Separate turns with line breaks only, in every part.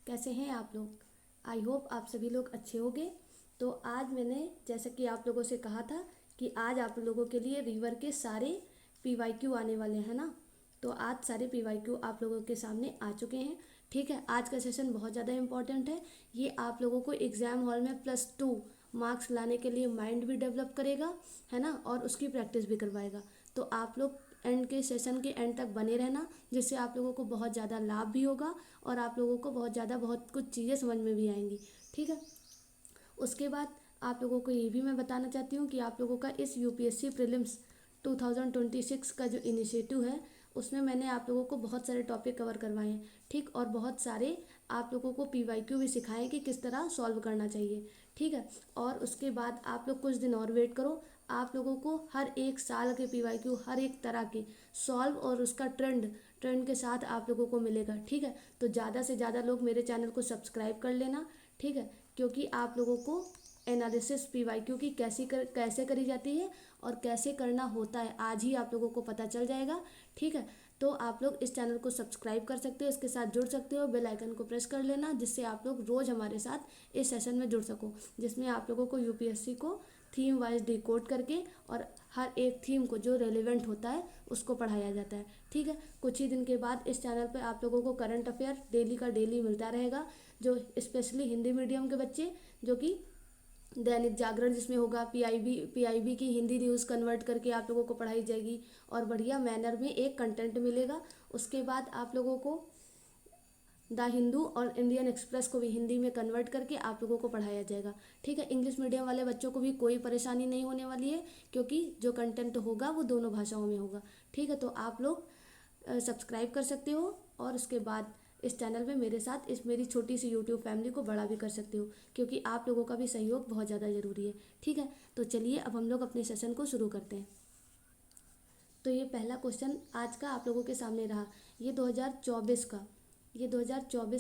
कैसे हैं आप लोग। आई होप आप सभी लोग अच्छे होंगे। तो आज मैंने जैसा कि आप लोगों से कहा था कि आज आप लोगों के लिए रिवर के सारे पीवाईक्यू आने वाले हैं ना। तो आज सारे पीवाईक्यू आप लोगों के सामने आ चुके हैं। ठीक है, आज का सेशन बहुत ज़्यादा इम्पॉर्टेंट है। ये आप लोगों को एग्ज़ाम हॉल में +2 मार्क्स लाने के लिए माइंड भी डेवलप करेगा, है ना, और उसकी प्रैक्टिस भी करवाएगा। तो आप लोग एंड के सेशन के एंड तक बने रहना, जिससे आप लोगों को बहुत ज़्यादा लाभ भी होगा और आप लोगों को बहुत कुछ चीज़ें समझ में भी आएंगी। ठीक है, उसके बाद आप लोगों को ये भी मैं बताना चाहती हूँ कि आप लोगों का इस यूपीएससी प्रीलिम्स 2026 का जो इनिशिएटिव है उसमें मैंने आप लोगों को बहुत सारे टॉपिक कवर करवाए हैं। ठीक, और बहुत सारे आप लोगों को पीवाईक्यू भी सिखाएं कि किस तरह सॉल्व करना चाहिए। ठीक है, और उसके बाद आप लोग कुछ दिन और वेट करो। आप लोगों को हर एक साल के पीवाईक्यू हर एक तरह के सॉल्व और उसका ट्रेंड के साथ आप लोगों को मिलेगा। ठीक है, तो ज़्यादा से ज़्यादा लोग मेरे चैनल को सब्सक्राइब कर लेना। ठीक है, क्योंकि आप लोगों को एनालिसिस पीवाईक्यू की कैसे करी जाती है और कैसे करना होता है आज ही आप लोगों को पता चल जाएगा। ठीक है, तो आप लोग इस चैनल को सब्सक्राइब कर सकते हो, इसके साथ जुड़ सकते हो, बेल आइकन को प्रेस कर लेना, जिससे आप लोग रोज़ हमारे साथ इस सेशन में जुड़ सको, जिसमें आप लोगों को यूपीएससी को थीम वाइज डिकोड करके और हर एक थीम को जो रेलिवेंट होता है उसको पढ़ाया जाता है। ठीक है, कुछ ही दिन के बाद इस चैनल पे आप लोगों को करंट अफेयर डेली का डेली मिलता रहेगा, जो स्पेशली हिंदी मीडियम के बच्चे, जो कि दैनिक जागरण जिसमें होगा पीआईबी की हिंदी न्यूज़ कन्वर्ट करके आप लोगों को पढ़ाई जाएगी और बढ़िया मैनर में एक कंटेंट मिलेगा। उसके बाद आप लोगों को द हिंदू और इंडियन एक्सप्रेस को भी हिंदी में कन्वर्ट करके आप लोगों को पढ़ाया जाएगा। ठीक है, इंग्लिश मीडियम वाले बच्चों को भी कोई परेशानी नहीं होने वाली है, क्योंकि जो कंटेंट होगा वो दोनों भाषाओं में होगा। ठीक है, तो आप लोग सब्सक्राइब कर सकते हो और उसके बाद इस चैनल में मेरे साथ इस मेरी छोटी सी यूट्यूब फैमिली को बड़ा भी कर सकते हो, क्योंकि आप लोगों का भी सहयोग बहुत ज़्यादा ज़रूरी है। ठीक है, तो चलिए अब हम लोग अपने सेशन को शुरू करते हैं। तो ये पहला क्वेश्चन आज का आप लोगों के सामने रहा। ये 2024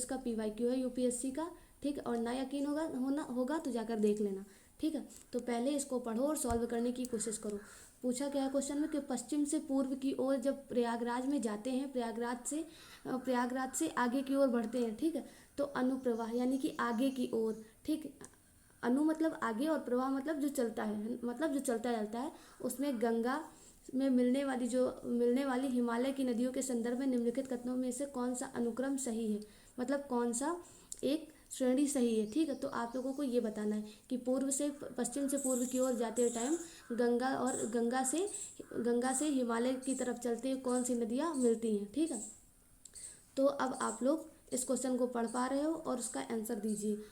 का पीवाईक्यू है यूपीएससी का। ठीक है, और ना यकीन होगा तो जाकर देख लेना। ठीक है, तो पहले इसको पढ़ो और सॉल्व करने की कोशिश करो। पूछा गया है क्वेश्चन में कि पश्चिम से पूर्व की ओर जब प्रयागराज में जाते हैं, प्रयागराज से आगे की ओर बढ़ते हैं। ठीक है, तो अनुप्रवाह यानी कि आगे की ओर। ठीक, अनु मतलब आगे और प्रवाह मतलब जो चलता है, मतलब जो चलता चलता है, उसमें गंगा में मिलने वाली हिमालय की नदियों के संदर्भ में निम्नलिखित कथनों में से कौन सा अनुक्रम सही है, मतलब कौन सा एक श्रेणी सही है। ठीक है, तो आप लोगों को ये बताना है कि पश्चिम से पूर्व की ओर जाते टाइम गंगा से हिमालय की तरफ चलते हुए कौन सी नदियाँ मिलती हैं। ठीक है, तो अब आप लोग इस क्वेश्चन को पढ़ पा रहे हो और उसका आंसर दीजिए।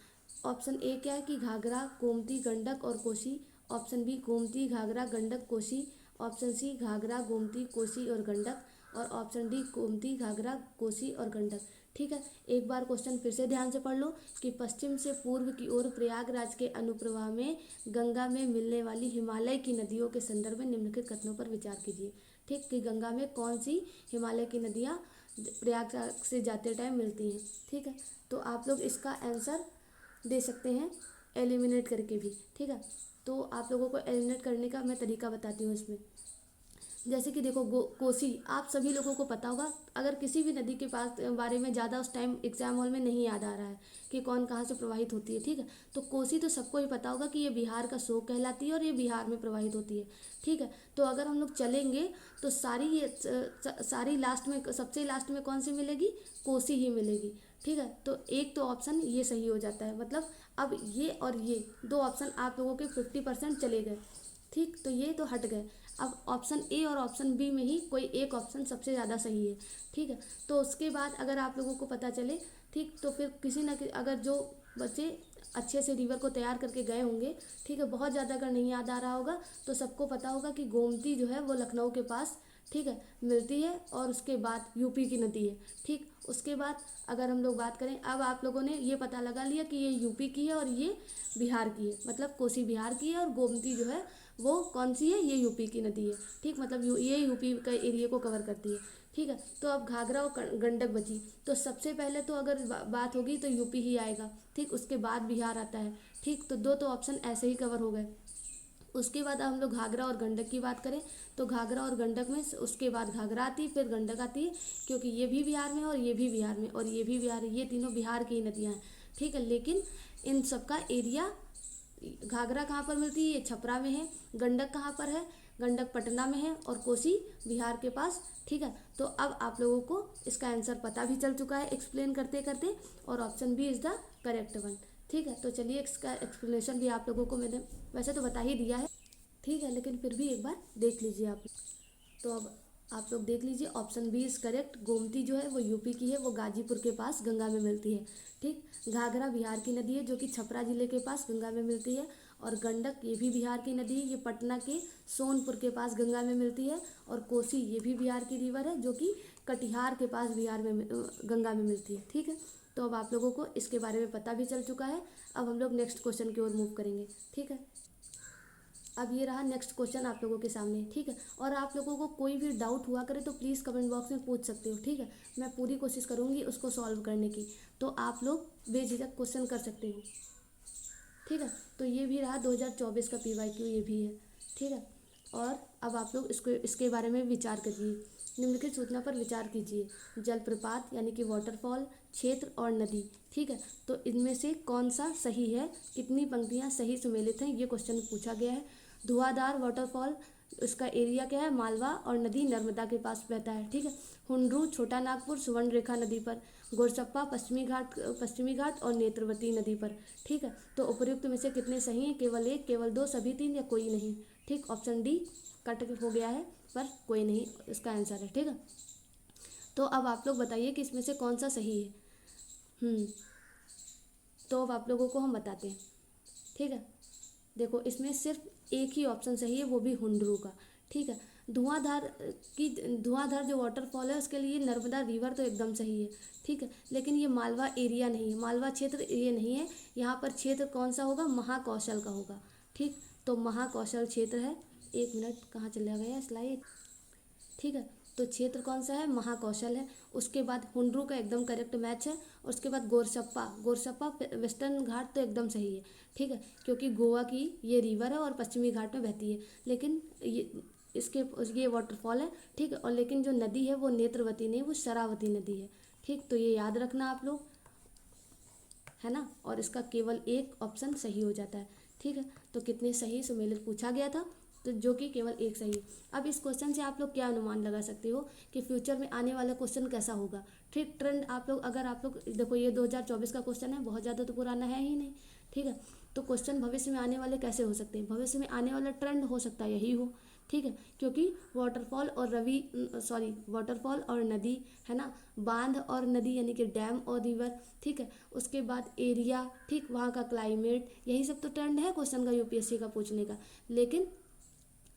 ऑप्शन ए क्या है कि घाघरा, गोमती, गंडक और Kosi. Option B Gomti, Ghaghara, Gandak, Kosi. Option C Ghaghara, Gomti, Kosi और गंडक। और ऑप्शन डी गोमती, घाघरा, कोसी और गंडक। ठीक है, एक बार क्वेश्चन फिर से ध्यान से पढ़ लो कि पश्चिम से पूर्व की ओर प्रयागराज के अनुप्रवाह में गंगा में मिलने वाली हिमालय की नदियों के संदर्भ में निम्नलिखित कथनों पर विचार कीजिए। ठीक, कि गंगा में कौन सी हिमालय की नदियाँ प्रयागराज से जाते टाइम मिलती हैं। ठीक है, तो आप लोग इसका आंसर दे सकते हैं एलिमिनेट करके भी। ठीक है, तो आप लोगों को एलिमिनेट करने का मैं तरीका बताती हूँ इसमें। जैसे कि देखो कोसी आप सभी लोगों को पता होगा, अगर किसी भी नदी के पास बारे में ज़्यादा उस टाइम एग्जाम हॉल में नहीं याद आ रहा है कि कौन कहाँ से प्रवाहित होती है। ठीक है, तो कोसी तो सबको ही पता होगा कि ये बिहार का शोक कहलाती है और ये बिहार में प्रवाहित होती है। ठीक है, तो अगर हम लोग चलेंगे तो सारी लास्ट में, सबसे लास्ट में कौन सी मिलेगी, कोसी ही मिलेगी। ठीक है, तो एक तो ऑप्शन ये सही हो जाता है, मतलब अब ये और ये दो ऑप्शन आप लोगों के 50% चले गए। ठीक, तो ये तो हट गए। अब ऑप्शन ए और ऑप्शन बी में ही कोई एक ऑप्शन सबसे ज़्यादा सही है। ठीक है, तो उसके बाद अगर आप लोगों को पता चले, ठीक, तो फिर किसी न अगर जो बच्चे अच्छे से रिवर को तैयार करके गए होंगे, ठीक है, बहुत ज़्यादा अगर नहीं याद आ रहा होगा तो सबको पता होगा कि गोमती जो है वो लखनऊ के पास, ठीक है, मिलती है और उसके बाद यूपी की नदी है। ठीक, उसके बाद अगर हम लोग बात करें, अब आप लोगों ने ये पता लगा लिया कि ये यूपी की है और ये बिहार की है, मतलब कोसी बिहार की है और गोमती जो है वो कौन सी है, ये यूपी की नदी है। ठीक, मतलब ये यूपी का एरिया को कवर करती है। ठीक है, तो अब घाघरा और गंडक बची, तो सबसे पहले तो अगर बात होगी तो यूपी ही आएगा। ठीक, उसके बाद बिहार आता है। ठीक, तो दो तो ऑप्शन ऐसे ही कवर हो गए। उसके बाद हम लोग घाघरा और गंडक की बात करें तो घाघरा और गंडक में उसके बाद घाघरा आती है, फिर गंडक आती है, क्योंकि ये भी बिहार में और ये भी बिहार में और ये भी बिहार है, ये तीनों बिहार की ही नदियाँ हैं। ठीक है, लेकिन इन सबका एरिया, घाघरा कहाँ पर मिलती है, ये छपरा में है। गंडक कहाँ पर है, गंडक पटना में है और कोसी बिहार के पास। ठीक है, तो अब आप लोगों को इसका आंसर पता भी चल चुका है एक्सप्लेन करते करते, और option B is the correct one. ठीक है, तो चलिए इसका एक्सप्लेनेशन भी आप लोगों को मैंने वैसे तो बता ही दिया है, ठीक है, लेकिन फिर भी एक बार देख लीजिए आप। तो अब आप लोग देख लीजिए, option B is correct. Gomti जो है वो यूपी की है, वो गाजीपुर के पास गंगा में मिलती है। ठीक, घाघरा बिहार की नदी है जो कि छपरा जिले के पास गंगा में मिलती है, और गंडक ये भी बिहार की नदी है, ये पटना के सोनपुर के पास गंगा में मिलती है, और कोसी ये भी बिहार की रिवर है जो कि कटिहार के पास बिहार में गंगा में मिलती है। ठीक है, तो अब आप लोगों को इसके बारे में पता भी चल चुका है। अब हम लोग नेक्स्ट क्वेश्चन की ओर मूव करेंगे। ठीक है, अब ये रहा नेक्स्ट क्वेश्चन आप लोगों के सामने। ठीक है, और आप लोगों को कोई भी डाउट हुआ करे तो प्लीज़ कमेंट बॉक्स में पूछ सकते हो। ठीक है, मैं पूरी कोशिश करूँगी उसको सॉल्व करने की, तो आप लोग बेझिझक क्वेश्चन कर सकते हो। ठीक है, तो ये भी रहा 2024 का PYQ, ये भी है। ठीक है, और अब आप लोग इसके बारे में विचार करिए। निम्नलिखित सूचना पर विचार कीजिए। जलप्रपात यानी कि वाटरफॉल, क्षेत्र और नदी। ठीक है, तो इनमें से कौन सा सही है, कितनी पंक्तियाँ सही सुमेलित हैं, ये क्वेश्चन पूछा गया है। धुआंधार वाटरफॉल, उसका एरिया क्या है, मालवा, और नदी नर्मदा के पास बहता है। ठीक है, हुंड्रू छोटा नागपुर सुवर्णरेखा नदी पर, गोरचप्पा पश्चिमी घाट और नेत्रवती नदी पर। ठीक है, तो उपयुक्त में से कितने सही हैं, केवल एक, केवल दो, सभी तीन, या कोई नहीं। ठीक, ऑप्शन डी कट हो गया है, पर कोई नहीं इसका आंसर है। ठीक है, तो अब आप लोग बताइए कि इसमें से कौन सा सही है। तो अब आप लोगों को हम बताते हैं। ठीक है, देखो इसमें सिर्फ एक ही ऑप्शन सही है, वो भी हुंड्रू का। ठीक है, धुआंधार जो वाटरफॉल है उसके लिए नर्मदा रिवर तो एकदम सही है। ठीक है, लेकिन ये मालवा एरिया नहीं है, मालवा क्षेत्र ये नहीं है। यहाँ पर क्षेत्र कौन सा होगा, महाकौशल का होगा। ठीक, तो महाकौशल क्षेत्र है। एक मिनट, कहाँ चला गया स्लाइड। ठीक है, तो क्षेत्र कौन सा है, महाकौशल है। उसके बाद हुंड्रू का एकदम करेक्ट मैच है। उसके बाद गोरसप्पा वेस्टर्न घाट तो एकदम सही है। ठीक है, क्योंकि गोवा की ये रिवर है और पश्चिमी घाट में बहती है, लेकिन ये वाटरफॉल है। ठीक है, और लेकिन जो नदी है वो नेत्रवती नहीं, वो शरावती नदी है। ठीक, तो ये याद रखना आप लोग, है ना, और इसका केवल एक ऑप्शन सही हो जाता है। ठीक है, तो कितने सही सुमेलित पूछा गया था, तो जो कि केवल एक सही है। अब इस क्वेश्चन से आप लोग क्या अनुमान लगा सकते हो कि फ्यूचर में आने वाला क्वेश्चन कैसा होगा। ठीक, ट्रेंड आप लोग देखो, ये 2024 का क्वेश्चन है, बहुत ज़्यादा तो पुराना है ही नहीं। ठीक है, तो क्वेश्चन भविष्य में आने वाले कैसे हो सकते हैं, भविष्य में आने वाला ट्रेंड हो सकता है यही हो। ठीक है, क्योंकि वाटरफॉल और नदी, है ना, बांध और नदी यानी कि डैम और रिवर। ठीक है, उसके बाद एरिया, ठीक, वहाँ का क्लाइमेट, यही सब तो ट्रेंड है क्वेश्चन का यूपीएससी का पूछने का। लेकिन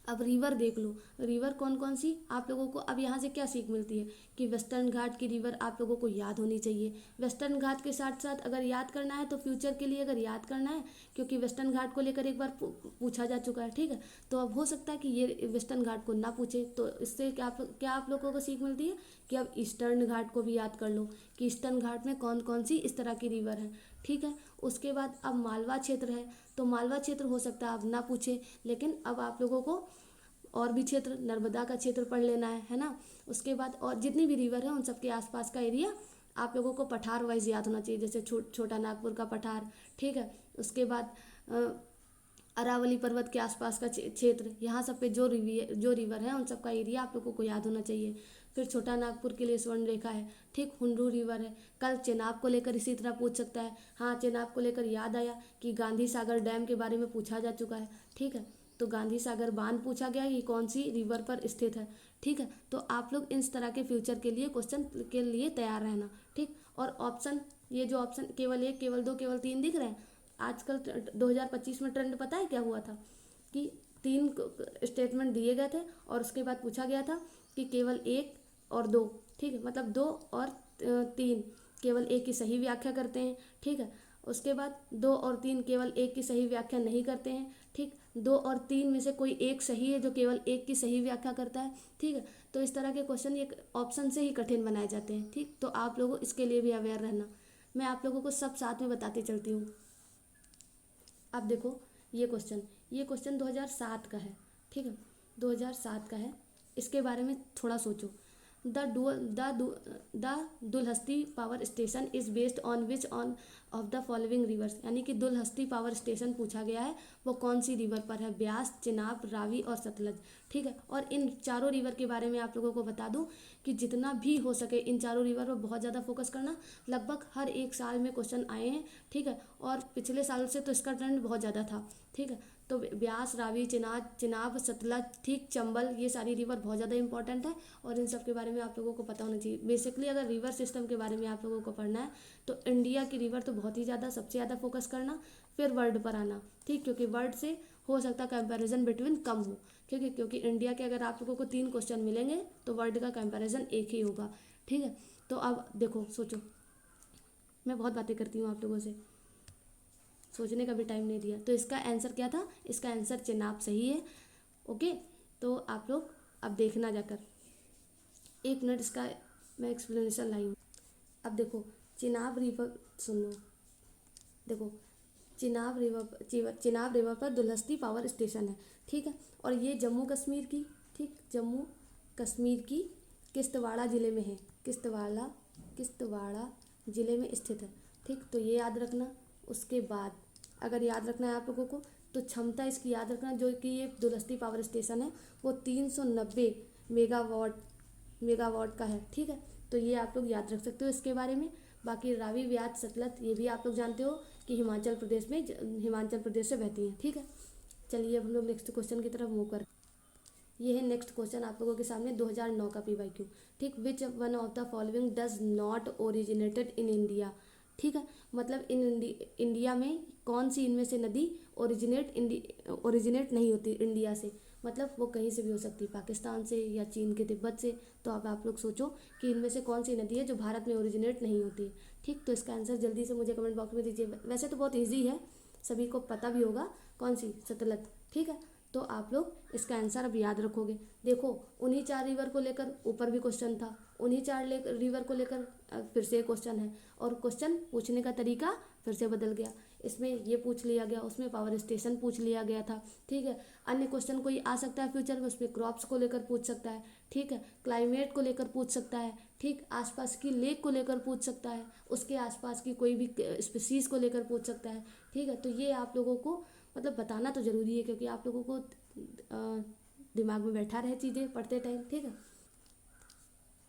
अब रिवर देख लो, रिवर कौन कौन सी आप लोगों को, अब यहाँ से क्या सीख मिलती है कि वेस्टर्न घाट की रिवर आप लोगों को याद होनी चाहिए। वेस्टर्न घाट के साथ साथ अगर याद करना है तो फ्यूचर के लिए अगर याद करना है, क्योंकि वेस्टर्न घाट को लेकर एक बार पूछा जा चुका है। ठीक है, तो अब हो सकता है कि ये वेस्टर्न घाट को ना पूछे, तो इससे क्या आप लोगों को सीख मिलती है कि अब ईस्टर्न घाट को भी याद कर लो कि ईस्टर्न घाट में कौन कौन सी इस तरह की रिवर है। ठीक है, उसके बाद अब मालवा क्षेत्र है, तो मालवा क्षेत्र हो सकता है अब ना पूछे, लेकिन अब आप लोगों को और भी क्षेत्र, नर्मदा का क्षेत्र पढ़ लेना है ना। उसके बाद और जितनी भी रिवर है उन सबके आसपास का एरिया आप लोगों को पठार वाइज याद होना चाहिए, जैसे छोटा नागपुर का पठार। ठीक है, उसके बाद अरावली पर्वत के आसपास का क्षेत्र, यहाँ सब पे जो रिवर है उन सब का एरिया आप लोगों को याद होना चाहिए। फिर छोटा नागपुर के लिए स्वर्ण रेखा है। ठीक, हुंड्रू रिवर है। कल चेनाब को लेकर इसी तरह पूछ सकता है। हाँ, चेनाब को लेकर याद आया कि गांधी सागर डैम के बारे में पूछा जा चुका है। ठीक है, तो गांधी सागर बांध पूछा गया कि कौन सी रिवर पर स्थित है। ठीक है, तो आप लोग इस तरह के फ्यूचर के लिए क्वेश्चन के लिए तैयार रहना। ठीक, और ऑप्शन, ये जो ऑप्शन केवल एक, केवल दो, केवल तीन दिख रहे हैं, आजकल 2025 में ट्रेंड पता है क्या हुआ था कि 3 स्टेटमेंट दिए गए थे और उसके बाद पूछा गया था कि केवल 1 और 2। ठीक है, मतलब 2 और 3 केवल एक की सही व्याख्या करते हैं। ठीक है, उसके बाद 2 और 3 केवल एक की सही व्याख्या नहीं करते हैं। ठीक, 2 और 3 में से कोई एक सही है जो केवल एक की सही व्याख्या करता है। ठीक है, तो इस तरह के क्वेश्चन एक ऑप्शन से ही कठिन बनाए जाते हैं। ठीक, तो आप लोगों इसके लिए भी अवेयर रहना, मैं आप लोगों को सब साथ में बताती चलती हूँ। अब देखो ये क्वेश्चन, ये क्वेश्चन 2007 का है, ठीक है, 2007 का है। इसके बारे में थोड़ा सोचो। The Dulhasti power station is based on which on off the following rivers, यानी कि दुलहस्ती पावर स्टेशन पूछा गया है, वो कौन सी रिवर पर है? ब्यास, चिनाब, रावी और सतलज, ठीक है। और इन चारों रिवर के बारे में आप लोगों को बता दूं कि जितना भी हो सके इन चारों रिवर पर बहुत ज़्यादा फोकस करना। लगभग हर एक साल में क्वेश्चन आए हैं, ठीक है, और पिछले साल से तो इसका ट्रेंड बहुत ज़्यादा था, ठीक है। तो ब्यास, रावी, चिनाब, सतलज, ठीक, चंबल, ये सारी रिवर बहुत ज़्यादा इंपॉर्टेंट है और इन सब के बारे में आप लोगों को पता होना चाहिए। बेसिकली अगर रिवर सिस्टम के बारे में आप लोगों को पढ़ना है तो इंडिया की रिवर तो बहुत ही ज़्यादा, सबसे ज़्यादा फोकस करना, फिर वर्ल्ड पर आना, ठीक, क्योंकि वर्ल्ड से हो सकता है कंपैरिजन बिटवीन कम हो, क्योंकि इंडिया के अगर आप लोगों को 3 क्वेश्चन मिलेंगे तो वर्ल्ड का कंपैरिजन एक ही होगा, ठीक है। तो अब देखो, सोचो, मैं बहुत बातें करती हूँ आप लोगों से, सोचने का भी टाइम नहीं दिया। तो इसका आंसर क्या था? इसका आंसर चिनाब सही है, ओके। तो आप लोग अब देखना जाकर, 1 मिनट इसका मैं एक्सप्लेनेशन लाई हूँ। अब देखो, चिनाब रिवर सुनो, देखो, चिनाब रिवर पर दुलहस्ती पावर स्टेशन है, ठीक है, और ये जम्मू कश्मीर की, ठीक, जम्मू कश्मीर की किश्तवाड़ा ज़िले में है, किश्तवाड़ा ज़िले में स्थित है, ठीक। तो ये याद रखना। उसके बाद अगर याद रखना है आप लोगों को तो क्षमता इसकी याद रखना, जो कि ये दुलहस्ती पावर स्टेशन है वो 390 मेगावाट का है, ठीक है। तो ये आप लोग याद रख सकते हो इसके बारे में। बाकी रावी, ब्यास, सतलज ये भी आप लोग जानते हो कि हिमाचल प्रदेश से बहती हैं, ठीक है। चलिए अब हम लोग नेक्स्ट क्वेश्चन की तरफ मूव कर। ये है नेक्स्ट क्वेश्चन आप लोगों के सामने 2009 का PYQ, ठीक। Which one of the following does not originated in India, ठीक है, मतलब इंडिया में कौन सी इनमें से नदी ओरिजिनेट नहीं होती इंडिया से, मतलब वो कहीं से भी हो सकती है, पाकिस्तान से या चीन के तिब्बत से। तो अब आप लोग सोचो कि इनमें से कौन सी नदी है जो भारत में ओरिजिनेट नहीं होती है, ठीक। तो इसका आंसर जल्दी से मुझे कमेंट बॉक्स में दीजिए। वैसे तो बहुत ईजी है, सभी को पता भी होगा, कौन सी? सतलज, ठीक है। तो आप लोग इसका आंसर अब याद रखोगे। देखो, उन्हीं 4 रिवर को लेकर ऊपर भी क्वेश्चन था, उन्हीं 4 रिवर को लेकर फिर से क्वेश्चन है, और क्वेश्चन पूछने का तरीका फिर से बदल गया। इसमें ये पूछ लिया गया, उसमें पावर स्टेशन पूछ लिया गया था, ठीक है। अन्य क्वेश्चन कोई आ सकता है फ्यूचर में, उसमें क्रॉप्स को लेकर पूछ सकता है, ठीक है, क्लाइमेट को लेकर पूछ सकता है, ठीक, आसपास की लेक को लेकर पूछ सकता है, उसके आसपास की कोई भी स्पीसीज़ को लेकर पूछ सकता है, ठीक है। तो ये आप लोगों को मतलब बताना तो ज़रूरी है, क्योंकि आप लोगों को दिमाग में बैठा रहे चीज़ें पढ़ते टाइम, ठीक है।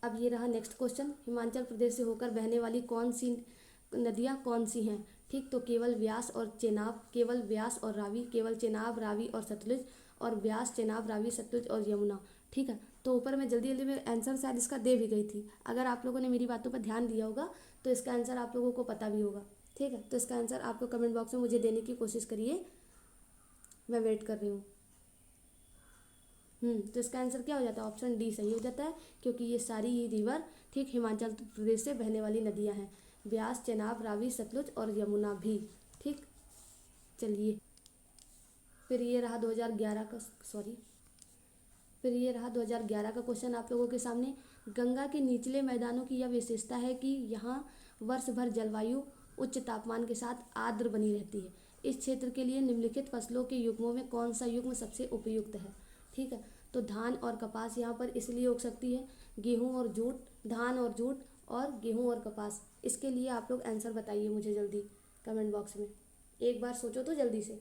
अब ये रहा नेक्स्ट क्वेश्चन, हिमाचल प्रदेश से होकर बहने वाली कौन सी नदियाँ कौन सी हैं, ठीक। तो केवल व्यास और चेनाब, केवल व्यास और रावी, केवल चेनाब, रावी और सतलुज, और व्यास, चेनाब, रावी, सतलुज और यमुना, ठीक है। तो ऊपर मैं जल्दी जल्दी में आंसर शायद इसका दे भी गई थी। अगर आप लोगों ने मेरी बातों पर ध्यान दिया होगा तो इसका आंसर आप लोगों को पता भी होगा, ठीक है। तो इसका आंसर आप लोग कमेंट बॉक्स में मुझे देने की कोशिश करिए, मैं वेट कर रही हूँ। तो इसका आंसर क्या हो जाता है? ऑप्शन डी सही हो जाता है, क्योंकि ये सारी ही रिवर, ठीक, हिमाचल प्रदेश से बहने वाली नदियाँ हैं, ब्यास, चेनाब, रावी, सतलुज और यमुना भी, ठीक। चलिए, फिर ये रहा 2011 का, सॉरी, फिर ये रहा 2011 का क्वेश्चन आप लोगों के सामने। गंगा के निचले मैदानों की यह विशेषता है कि यहाँ वर्ष भर जलवायु उच्च तापमान के साथ आर्द्र बनी रहती है। इस क्षेत्र के लिए निम्नलिखित फसलों के युग्मों में कौन सा युग्म सबसे उपयुक्त है, ठीक है। तो धान और कपास यहाँ पर इसलिए उग सकती है, गेहूँ और जूट, धान और जूट, और गेहूँ और कपास। इसके लिए आप लोग आंसर बताइए मुझे जल्दी कमेंट बॉक्स में, एक बार सोचो तो जल्दी से।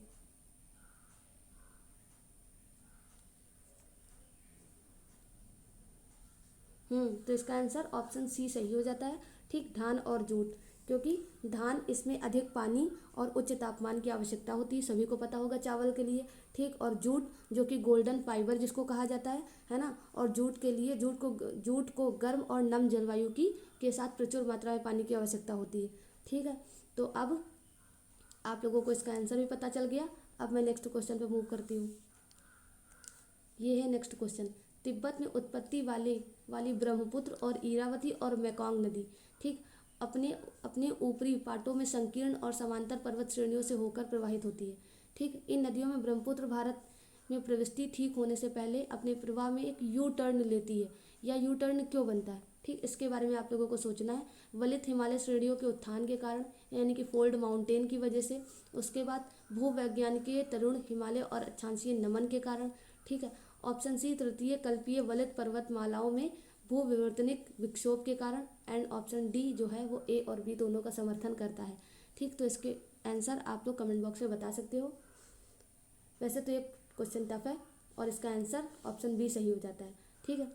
तो इसका आंसर ऑप्शन सी सही हो जाता है, ठीक, धान और जूट, क्योंकि धान इसमें अधिक पानी और उच्च तापमान की आवश्यकता होती है, सभी को पता होगा चावल के लिए, ठीक। और जूट जो कि गोल्डन फाइबर जिसको कहा जाता है ना, और जूट के लिए जूट को गर्म और नम जलवायु की के साथ प्रचुर मात्रा में पानी की आवश्यकता होती है, ठीक है। तो अब आप लोगों को इसका आंसर भी पता चल गया। अब मैं नेक्स्ट क्वेश्चन पर मूव करती हूँ। ये है नेक्स्ट क्वेश्चन, तिब्बत में उत्पत्ति वाली ब्रह्मपुत्र और इरावती और मेकॉन्ग नदी, ठीक, अपने अपने ऊपरी पाटों में संकीर्ण और समांतर पर्वत श्रेणियों से होकर प्रवाहित होती है, ठीक। इन नदियों में ब्रह्मपुत्र भारत में प्रविष्टि ठीक होने से पहले अपने प्रवाह में एक यू टर्न लेती है। या यू टर्न क्यों बनता है? ठीक, इसके बारे में आप लोगों को सोचना है। वलित हिमालय श्रेणियों के उत्थान के कारण, यानी कि फोल्ड माउंटेन की वजह से। उसके बाद भूवैज्ञानिकीय तरुण हिमालय और अक्षांशीय नमन के कारण। ठीक है। ऑप्शन सी तृतीय कल्पीय वलित पर्वतमालाओं में भूविवर्तनिक विक्षोभ के कारण। एंड ऑप्शन डी जो है वो ए और बी दोनों का समर्थन करता है। ठीक, तो इसके आंसर आप लोग कमेंट बॉक्स में बता सकते हो। वैसे तो ये क्वेश्चन टफ है और इसका आंसर ऑप्शन बी सही हो जाता है। ठीक है,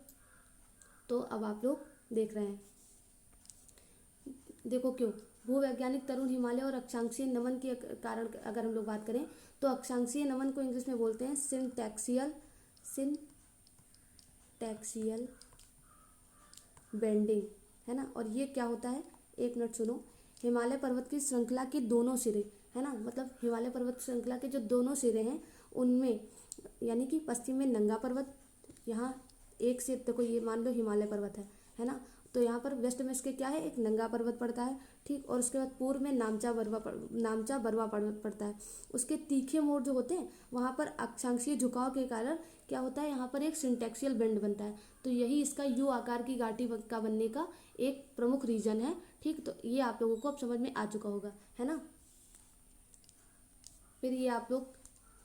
तो अब आप लोग देख रहे हैं, देखो क्यों भूवैज्ञानिक तरुण हिमालय और अक्षांशीय नमन के कारण अगर हम लोग बात करें तो अक्षांशीय नमन को इंग्लिश में बोलते हैं सिंटैक्सियल बेंडिंग, है ना। और ये क्या होता है, एक मिनट सुनो। हिमालय पर्वत की श्रृंखला के दोनों सिरे, है ना, मतलब हिमालय पर्वत श्रृंखला के जो दोनों सिरे हैं उनमें, यानी कि पश्चिम में नंगा पर्वत, यहाँ एक से देखो ये मान लो हिमालय पर्वत है ना, तो यहाँ पर वेस्ट में इसके क्या है, एक नंगा पर्वत पड़ता है। ठीक, और उसके बाद पूर्व में नामचा बरवा पर्वत पड़ता है। उसके तीखे मोड़ जो होते हैं वहाँ पर अक्षांशीय झुकाव के कारण क्या होता है, यहाँ पर एक सिंटैक्सियल बेंड बनता है। तो यही इसका यू आकार की घाटी का बनने का एक प्रमुख रीजन है। ठीक, तो ये आप लोगों को अब समझ में आ चुका होगा, है ना। फिर ये आप लोग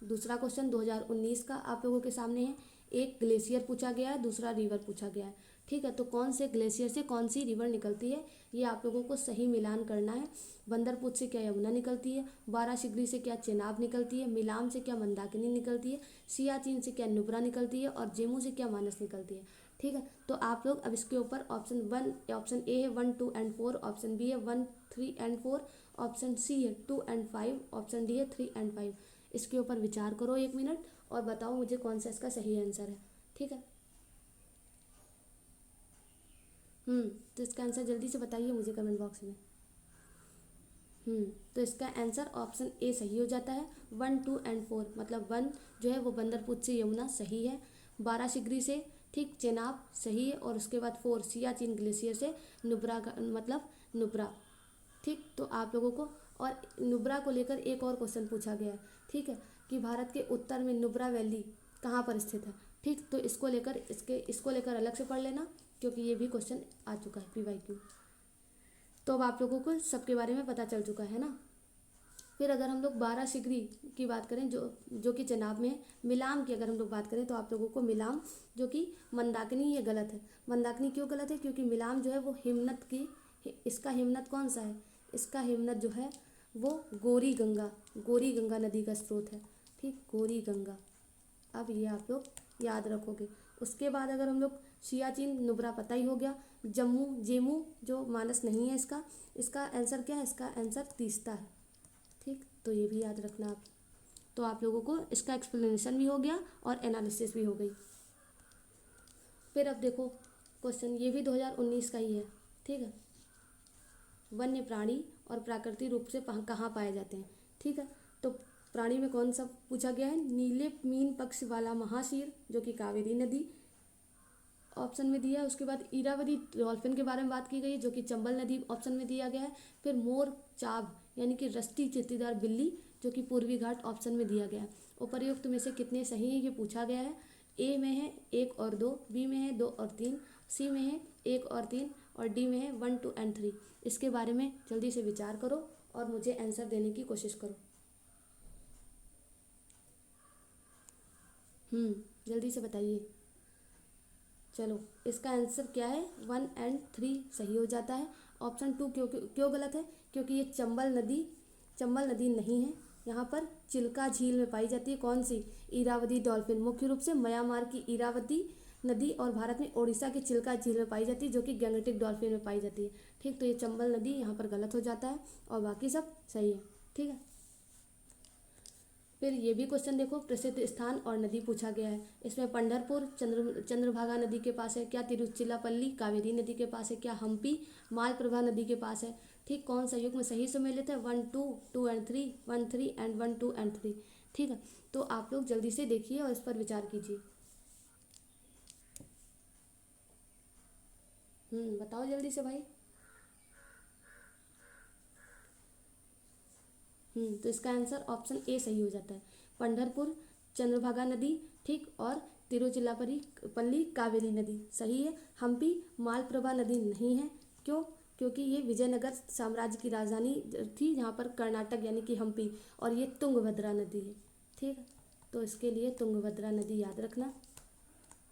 दूसरा क्वेश्चन 2019 का आप लोगों के सामने है। एक ग्लेशियर पूछा गया है, दूसरा रिवर पूछा गया है। ठीक है, तो कौन से ग्लेशियर से कौन सी रिवर निकलती है ये आप लोगों को सही मिलान करना है। बंदरपुर से क्या यमुना निकलती है, बारासिगरी से क्या चेनाब निकलती है, मिलाम से क्या मंदाकिनी निकलती है, सियाचिन से क्या नुब्रा निकलती है और जेमू से क्या मानस निकलती है। ठीक है, तो आप लोग अब इसके ऊपर ऑप्शन ए है 1, 2 एंड 4, ऑप्शन बी है 1, 3 एंड 4, ऑप्शन सी है 2 एंड 5, ऑप्शन डी है 3 एंड 5। इसके ऊपर विचार करो 1 मिनट और बताओ मुझे कौन सा इसका सही आंसर है। ठीक है, तो इसका आंसर जल्दी से बताइए मुझे कमेंट बॉक्स में। तो इसका आंसर ऑप्शन ए सही हो जाता है। 1, 2 एंड 4, मतलब 1 जो है वो बंदरपुर से यमुना सही है, बारासिगरी से ठीक चेनाब सही है, और उसके बाद 4 सियाचिन ग्लेशियर से नुब्रा मतलब नुब्रा। ठीक, तो आप लोगों को और नुब्रा को लेकर एक और क्वेश्चन पूछा गया है। ठीक है, कि भारत के उत्तर में नुब्रा वैली कहाँ पर स्थित है। ठीक, तो इसको लेकर अलग से पढ़ लेना क्योंकि ये भी क्वेश्चन आ चुका है PYQ। तो अब आप लोगों को सबके बारे में पता चल चुका है ना। फिर अगर हम लोग बारासिगरी की बात करें जो कि चेनाब में है, मिलाम की अगर हम लोग बात करें तो आप लोगों को मिलाम जो कि मंदाकिनी, ये गलत है। मंदाकिनी क्यों गलत है, क्योंकि मिलाम जो है वो हिमनद की, इसका हिमनद कौन सा है, इसका हिमनद जो है वो गौरी गंगा नदी का स्रोत है। ठीक, गौरी गंगा, अब ये आप लोग याद रखोगे। उसके बाद अगर हम लोग सियाचिन नुब्रा पता ही हो गया, जेमू जो मानस नहीं है, इसका आंसर क्या है, इसका आंसर तीस्ता है। ठीक, तो ये भी याद रखना आप। तो आप लोगों को इसका एक्सप्लेनेशन भी हो गया और एनालिसिस भी हो गई। फिर अब देखो क्वेश्चन, ये भी 2019 का ही है। ठीक है, वन्य प्राणी और प्राकृतिक रूप से कहाँ पाए जाते हैं। ठीक है, तो प्राणी में कौन सा पूछा गया है, नीले मीन पक्ष वाला महाशीर जो कि कावेरी नदी ऑप्शन में दिया है। उसके बाद इरावदी डॉल्फिन के बारे में बात की गई जो कि चंबल नदी ऑप्शन में दिया गया है। फिर मोर चाब यानी कि रस्टी चित्तीदार बिल्ली जो कि पूर्वी घाट ऑप्शन में दिया गया है। उपर्युक्त में से कितने सही है ये पूछा गया है। ए में है 1 और 2, बी में है 2 और 3, सी में है 1 और 3 और डी में है 1, 2 एंड 3। इसके बारे में जल्दी से विचार करो और मुझे आंसर देने की कोशिश करो। जल्दी से बताइए। चलो, इसका आंसर क्या है, 1 एंड 3 सही हो जाता है। ऑप्शन 2 क्यों गलत है, क्योंकि ये चंबल नदी नहीं है। यहाँ पर चिल्का झील में पाई जाती है कौन सी, इरावदी डॉल्फिन, मुख्य रूप से म्यांमार की इरावदी नदी और भारत में ओडिशा की चिल्का झील में पाई जाती है जो कि गैंगटिक डॉल्फिन में पाई जाती है। ठीक, तो ये चंबल नदी यहाँ पर गलत हो जाता है और बाकी सब सही है। ठीक है, फिर ये भी क्वेश्चन देखो, प्रसिद्ध स्थान और नदी पूछा गया है। इसमें पंढरपुर चंद्रभागा नदी के पास है क्या, तिरुचिरापल्ली कावेरी नदी के पास है क्या, हम्पी मालप्रभा नदी के पास है। ठीक, कौन सा युग में सही सम्मिलित है, 1, 2, 2 एंड 3, 1, 3 एंड 1, 2 एंड 3। ठीक है, तो आप लोग जल्दी से देखिए और इस पर विचार कीजिए। बताओ जल्दी से भाई। तो इसका आंसर ऑप्शन ए सही हो जाता है, पंढरपुर चंद्रभागा नदी। ठीक, और तिरुचिरापल्ली पल्ली कावेरी नदी सही है। हम्पी मालप्रभा नदी नहीं है, क्यों? क्योंकि ये विजयनगर साम्राज्य की राजधानी थी, जहाँ पर कर्नाटक यानी कि हम्पी, और ये तुंगभद्रा नदी है। ठीक है, तो इसके लिए तुंगभद्रा नदी याद रखना।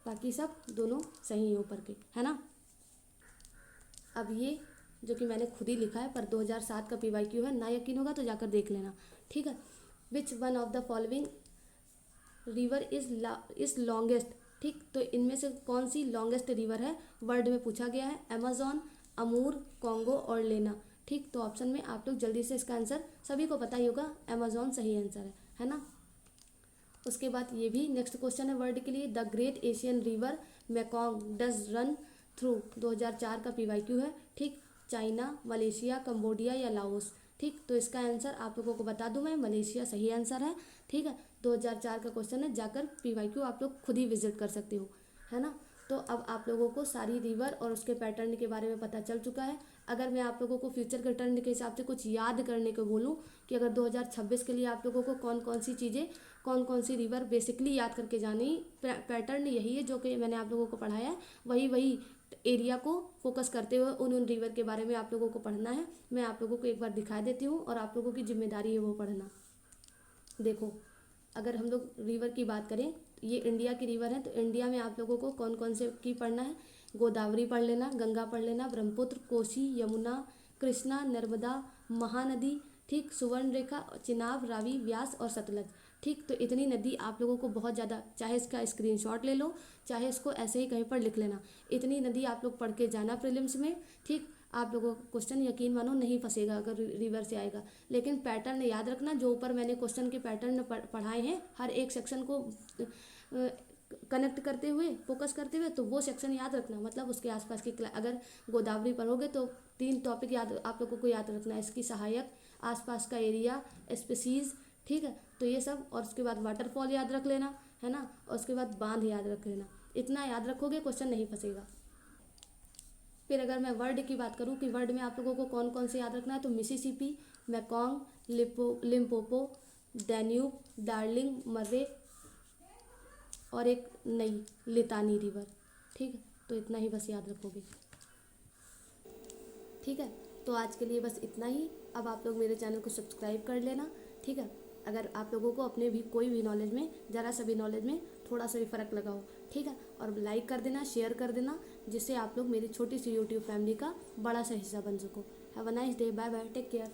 बाकी सब दोनों सही हैं ऊपर के, है ना। अब ये जो कि मैंने खुद ही लिखा है पर 2007 का PYQ है, ना यकीन होगा तो जाकर देख लेना। ठीक है, which one of the following river is longest. ठीक, तो इनमें से कौन सी लॉन्गेस्ट रिवर है वर्ल्ड में पूछा गया है। अमेजोन, अमूर, कॉन्गो और लेना। ठीक, तो ऑप्शन में आप लोग जल्दी से इसका आंसर, सभी को पता ही होगा, अमेजोन सही आंसर है ना। उसके बाद ये भी नेक्स्ट क्वेश्चन है वर्ल्ड के लिए, the great Asian river Mekong does run through. 2004 का PYQ है। ठीक, चाइना, मलेशिया, कंबोडिया या लाओस। ठीक, तो इसका आंसर आप लोगों को बता दूं मैं, मलेशिया सही आंसर है। ठीक है, 2004 का क्वेश्चन है, जाकर PYQ आप लोग खुद ही विजिट कर सकते हो, है ना। तो अब आप लोगों को सारी रिवर और उसके पैटर्न के बारे में पता चल चुका है। अगर मैं आप लोगों को फ्यूचर के टर्न के हिसाब से कुछ याद करने को बोलूँ कि अगर 2026 के लिए आप लोगों को कौन कौन सी चीज़ें, कौन कौन सी रिवर बेसिकली याद करके जानी, पैटर्न यही है जो कि मैंने आप लोगों को पढ़ाया है, वही एरिया को फोकस करते हुए उन रिवर के बारे में आप लोगों को पढ़ना है। मैं आप लोगों को एक बार दिखा देती हूँ और आप लोगों की जिम्मेदारी है वो पढ़ना। देखो, अगर हम लोग रिवर की बात करें, ये इंडिया की रिवर है, तो इंडिया में आप लोगों को कौन कौन से की पढ़ना है। गोदावरी पढ़ लेना, गंगा पढ़ लेना, ब्रह्मपुत्र, कोसी, यमुना, कृष्णा, नर्मदा, महानदी। ठीक, सुवर्ण रेखा, चिनाब, रावी, व्यास और सतलज। ठीक, तो इतनी नदी आप लोगों को बहुत ज़्यादा, चाहे इसका स्क्रीनशॉट ले लो, चाहे इसको ऐसे ही कहीं पर लिख लेना, इतनी नदी आप लोग पढ़ के जाना प्रीलिम्स में। ठीक, आप लोगों को क्वेश्चन यकीन मानो नहीं फंसेगा अगर रिवर से आएगा, लेकिन पैटर्न याद रखना जो ऊपर मैंने क्वेश्चन के पैटर्न पढ़ाए हैं, हर एक सेक्शन को कनेक्ट करते हुए, फोकस करते हुए, तो वो सेक्शन याद रखना। मतलब उसके आसपास की अगर गोदावरी पढ़ोगे तो 3 टॉपिक याद आप लोगों को याद रखना है, इसकी सहायक, आसपास का एरिया, स्पीसीज। ठीक है, तो ये सब, और उसके बाद वाटरफॉल याद रख लेना, है ना, और उसके बाद बांध याद रख लेना। इतना याद रखोगे क्वेश्चन नहीं फंसेगा। फिर अगर मैं वर्ड की बात करूँ कि वर्ड में आप लोगों को कौन कौन से याद रखना है, तो मिसिसिपी, मैकॉन्ग, लिम्पोपो, डैन्यूब, डार्लिंग, मर्रे और एक नई लितानी रिवर। ठीक है, तो इतना ही बस याद रखोगे। ठीक है, तो आज के लिए बस इतना ही। अब आप लोग मेरे चैनल को सब्सक्राइब कर लेना। ठीक है, अगर आप लोगों को अपने भी कोई भी नॉलेज में, ज़रा सा भी नॉलेज में थोड़ा सा भी फ़र्क लगा हो, ठीक है, और लाइक कर देना, शेयर कर देना, जिससे आप लोग मेरी छोटी सी यूट्यूब फैमिली का बड़ा सा हिस्सा बन सको। Have a nice day, bye bye, take care.